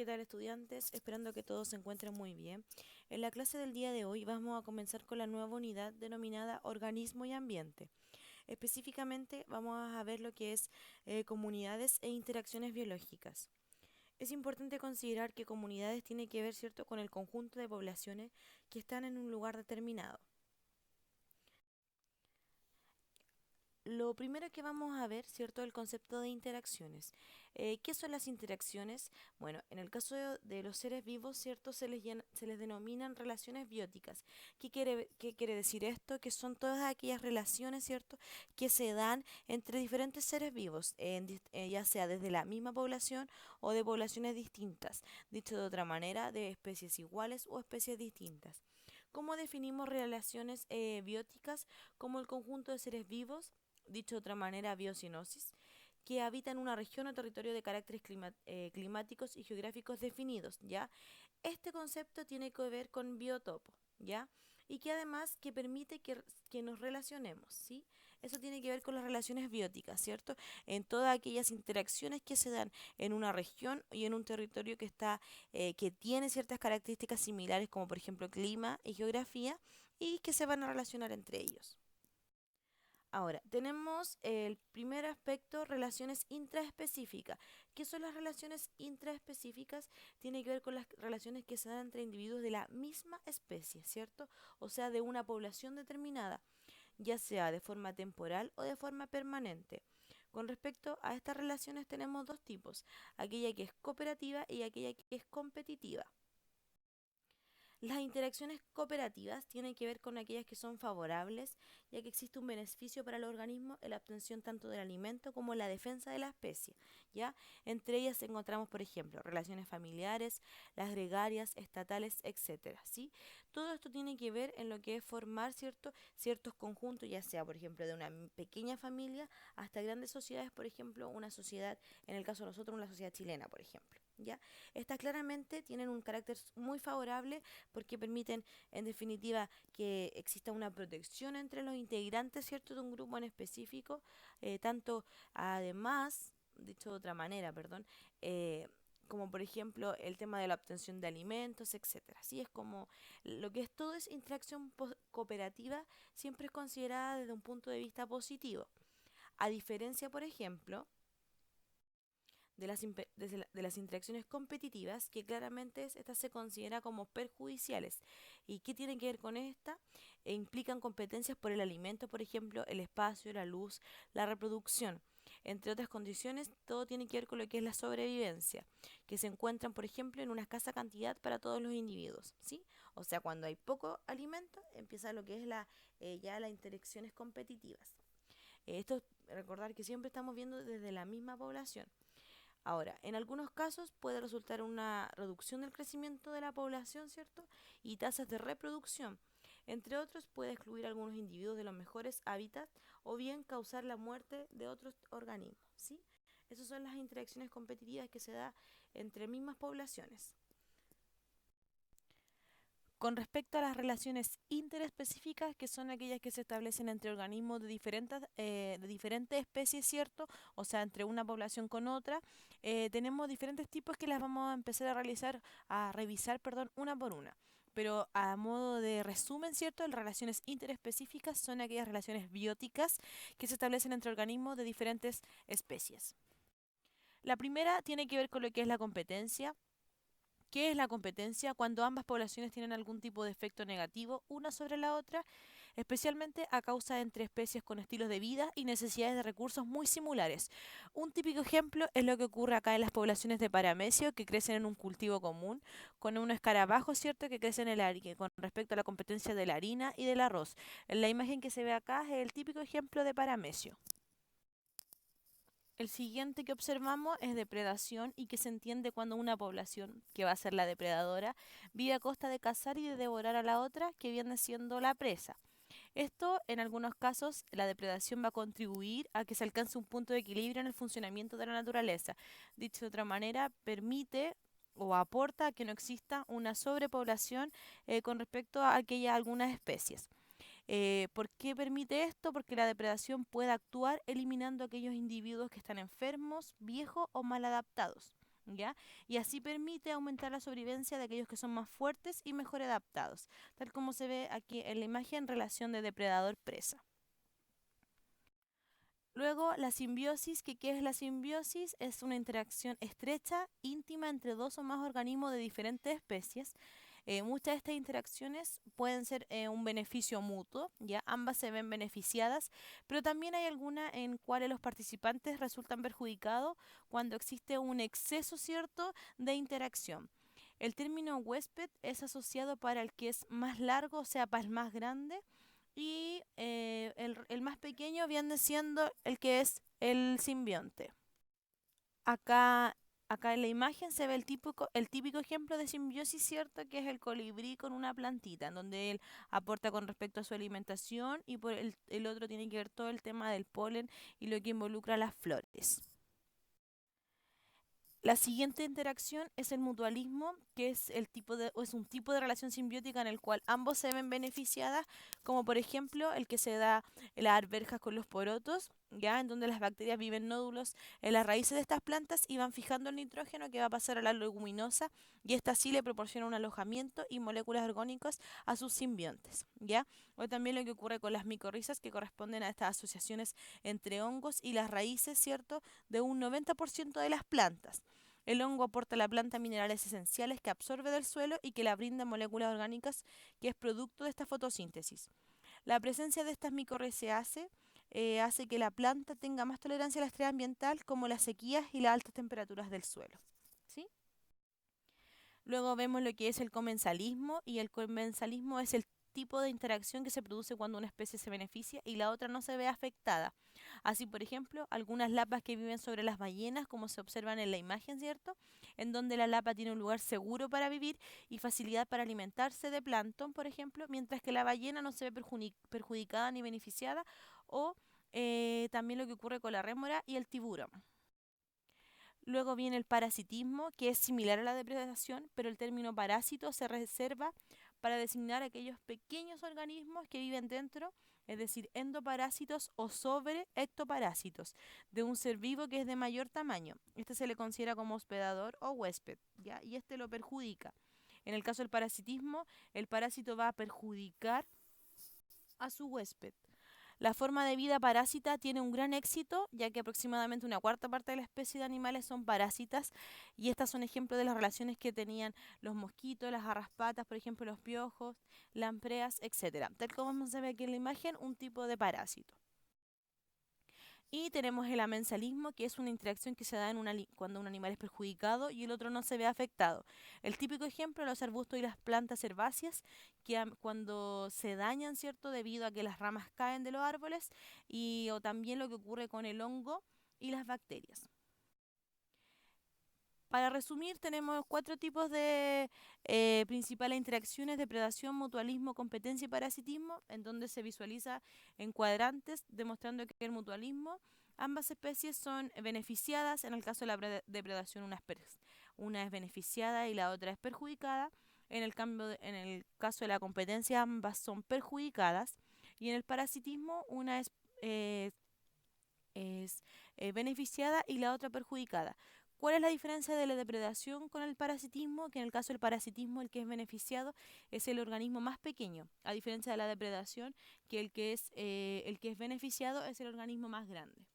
¿Qué tal, estudiantes? Esperando que todos se encuentren muy bien. En la clase del día de hoy vamos a comenzar con la nueva unidad denominada Organismo y Ambiente. Específicamente vamos a ver lo que es comunidades e interacciones biológicas. Es importante considerar que comunidades tiene que ver, ¿cierto?, con el conjunto de poblaciones que están en un lugar determinado. Lo primero que vamos a ver, ¿cierto?, el concepto de interacciones. ¿Qué son las interacciones? Bueno, en el caso de los seres vivos, ¿cierto?, se les denominan relaciones bióticas. Qué quiere decir esto? Que son todas aquellas relaciones, ¿cierto?, que se dan entre diferentes seres vivos, ya sea desde la misma población o de poblaciones distintas. Dicho de otra manera, de especies iguales o especies distintas. ¿Cómo definimos relaciones bióticas? Como el conjunto de seres vivos, dicho de otra manera, biocinosis, que habitan una región o territorio de caracteres climáticos y geográficos definidos, ¿ya? Este concepto tiene que ver con biotopo, ¿ya? Y que además que permite que nos relacionemos, ¿sí? Eso tiene que ver con las relaciones bióticas, ¿cierto? En todas aquellas interacciones que se dan en una región y en un territorio que tiene ciertas características similares, como por ejemplo clima y geografía, y que se van a relacionar entre ellos. Ahora, tenemos el primer aspecto, relaciones intraespecíficas. ¿Qué son las relaciones intraespecíficas? Tiene que ver con las relaciones que se dan entre individuos de la misma especie, ¿cierto? O sea, de una población determinada, ya sea de forma temporal o de forma permanente. Con respecto a estas relaciones tenemos dos tipos, aquella que es cooperativa y aquella que es competitiva. Las interacciones cooperativas tienen que ver con aquellas que son favorables, ya que existe un beneficio para el organismo en la obtención tanto del alimento como en la defensa de la especie, ¿ya? Entre ellas encontramos, por ejemplo, relaciones familiares, las gregarias, estatales, etcétera, ¿sí? Todo esto tiene que ver en lo que es formar ciertos conjuntos, ya sea, por ejemplo, de una pequeña familia hasta grandes sociedades, por ejemplo, una sociedad, en el caso de nosotros, una sociedad chilena, por ejemplo, ¿ya? Estas claramente tienen un carácter muy favorable porque permiten, en definitiva, que exista una protección entre los integrantes, ¿cierto?, de un grupo en específico, tanto además, dicho de otra manera, perdón, eh, como por ejemplo el tema de la obtención de alimentos, etcétera. Así es como lo que es todo es interacción cooperativa, siempre es considerada desde un punto de vista positivo. A diferencia, por ejemplo, de las interacciones competitivas, que claramente esta se considera como perjudiciales. ¿Y qué tiene que ver con esta? Implican competencias por el alimento, por ejemplo, el espacio, la luz, la reproducción. Entre otras condiciones, todo tiene que ver con lo que es la sobrevivencia, que se encuentran, por ejemplo, en una escasa cantidad para todos los individuos, ¿sí? O sea, cuando hay poco alimento, empieza lo que es ya las interacciones competitivas. Esto, recordar que siempre estamos viendo desde la misma población. Ahora, en algunos casos puede resultar una reducción del crecimiento de la población, ¿cierto? Y tasas de reproducción. Entre otros, puede excluir a algunos individuos de los mejores hábitats o bien causar la muerte de otros organismos, ¿sí? Esas son las interacciones competitivas que se da entre mismas poblaciones. Con respecto a las relaciones interespecíficas, que son aquellas que se establecen entre organismos de diferentes especies, ¿cierto? O sea, entre una población con otra, tenemos diferentes tipos que las vamos a empezar a revisar, perdón, una por una. Pero a modo de resumen, ¿cierto? Las relaciones interespecíficas son aquellas relaciones bióticas que se establecen entre organismos de diferentes especies. La primera tiene que ver con lo que es la competencia. ¿Qué es la competencia? Cuando ambas poblaciones tienen algún tipo de efecto negativo una sobre la otra, especialmente a causa de entre especies con estilos de vida y necesidades de recursos muy similares. Un típico ejemplo es lo que ocurre acá en las poblaciones de paramecio que crecen en un cultivo común, con un escarabajo, ¿cierto?, que crece en el harina, con respecto a la competencia de la harina y del arroz. En la imagen que se ve acá es el típico ejemplo de paramecio. El siguiente que observamos es depredación y que se entiende cuando una población, que va a ser la depredadora, vive a costa de cazar y de devorar a la otra, que viene siendo la presa. Esto, en algunos casos, la depredación va a contribuir a que se alcance un punto de equilibrio en el funcionamiento de la naturaleza. Dicho de otra manera, permite o aporta a que no exista una sobrepoblación con respecto a aquellas algunas especies. ¿Por qué permite esto? Porque la depredación puede actuar eliminando aquellos individuos que están enfermos, viejos o mal adaptados. ¿ya? Y así permite aumentar la sobrevivencia de aquellos que son más fuertes y mejor adaptados, tal como se ve aquí en la imagen, relación de depredador-presa. Luego, la simbiosis, que ¿qué es la simbiosis? Es una interacción estrecha, íntima entre dos o más organismos de diferentes especies. Muchas de estas interacciones pueden ser un beneficio mutuo, ya ambas se ven beneficiadas, pero también hay algunas en cuales los participantes resultan perjudicados cuando existe un exceso, ¿cierto?, de interacción. El término huésped es asociado para el que es más largo, o sea, para el más grande, y el más pequeño viene siendo el que es el simbionte. Acá, acá en la imagen se ve el típico ejemplo de simbiosis, ¿cierto? Que es el colibrí con una plantita, en donde él aporta con respecto a su alimentación y por el otro tiene que ver todo el tema del polen y lo que involucra a las flores. La siguiente interacción es el mutualismo, que es o es un tipo de relación simbiótica en el cual ambos se ven beneficiadas, como por ejemplo el que se da en las arvejas con los porotos, ya en donde las bacterias viven nódulos en las raíces de estas plantas y van fijando el nitrógeno que va a pasar a la leguminosa y esta sí le proporciona un alojamiento y moléculas orgánicas a sus simbiontes, ¿ya? O también lo que ocurre con las micorrizas que corresponden a estas asociaciones entre hongos y las raíces, ¿cierto?, de un 90% de las plantas. El hongo aporta a la planta minerales esenciales que absorbe del suelo y que le brinda moléculas orgánicas que es producto de esta fotosíntesis. La presencia de estas micorrizáceas hace que la planta tenga más tolerancia al estrés ambiental como las sequías y las altas temperaturas del suelo. ¿Sí? Luego vemos lo que es el comensalismo y el comensalismo es el tipo de interacción que se produce cuando una especie se beneficia y la otra no se ve afectada. Así, por ejemplo, algunas lapas que viven sobre las ballenas, como se observan en la imagen, ¿cierto? En donde la lapa tiene un lugar seguro para vivir y facilidad para alimentarse de plancton, por ejemplo, mientras que la ballena no se ve perjudicada ni beneficiada, o también lo que ocurre con la rémora y el tiburón. Luego viene el parasitismo, que es similar a la depredación, pero el término parásito se reserva para designar aquellos pequeños organismos que viven dentro, es decir, endoparásitos o sobre ectoparásitos, de un ser vivo que es de mayor tamaño. Este se le considera como hospedador o huésped, ¿ya? Y este lo perjudica. En el caso del parasitismo, el parásito va a perjudicar a su huésped. La forma de vida parásita tiene un gran éxito, ya que aproximadamente una cuarta parte de la especie de animales son parásitas, y estas son ejemplos de las relaciones que tenían los mosquitos, las garrapatas, por ejemplo, los piojos, lampreas, etcétera. Tal como se ve aquí en la imagen, un tipo de parásito. Y tenemos el amensalismo, que es una interacción que se da cuando un animal es perjudicado y el otro no se ve afectado. El típico ejemplo, los arbustos y las plantas herbáceas, que cuando se dañan, ¿cierto?, debido a que las ramas caen de los árboles, o también lo que ocurre con el hongo y las bacterias. Para resumir, tenemos cuatro tipos de principales interacciones: depredación, mutualismo, competencia y parasitismo, en donde se visualiza en cuadrantes, demostrando que el mutualismo, ambas especies son beneficiadas. En el caso de la depredación, una es beneficiada y la otra es perjudicada. En el caso de la competencia, ambas son perjudicadas. Y en el parasitismo, una eh, es beneficiada y la otra perjudicada. ¿Cuál es la diferencia de la depredación con el parasitismo? Que en el caso del parasitismo el que es beneficiado es el organismo más pequeño, a diferencia de la depredación, que el que es beneficiado es el organismo más grande.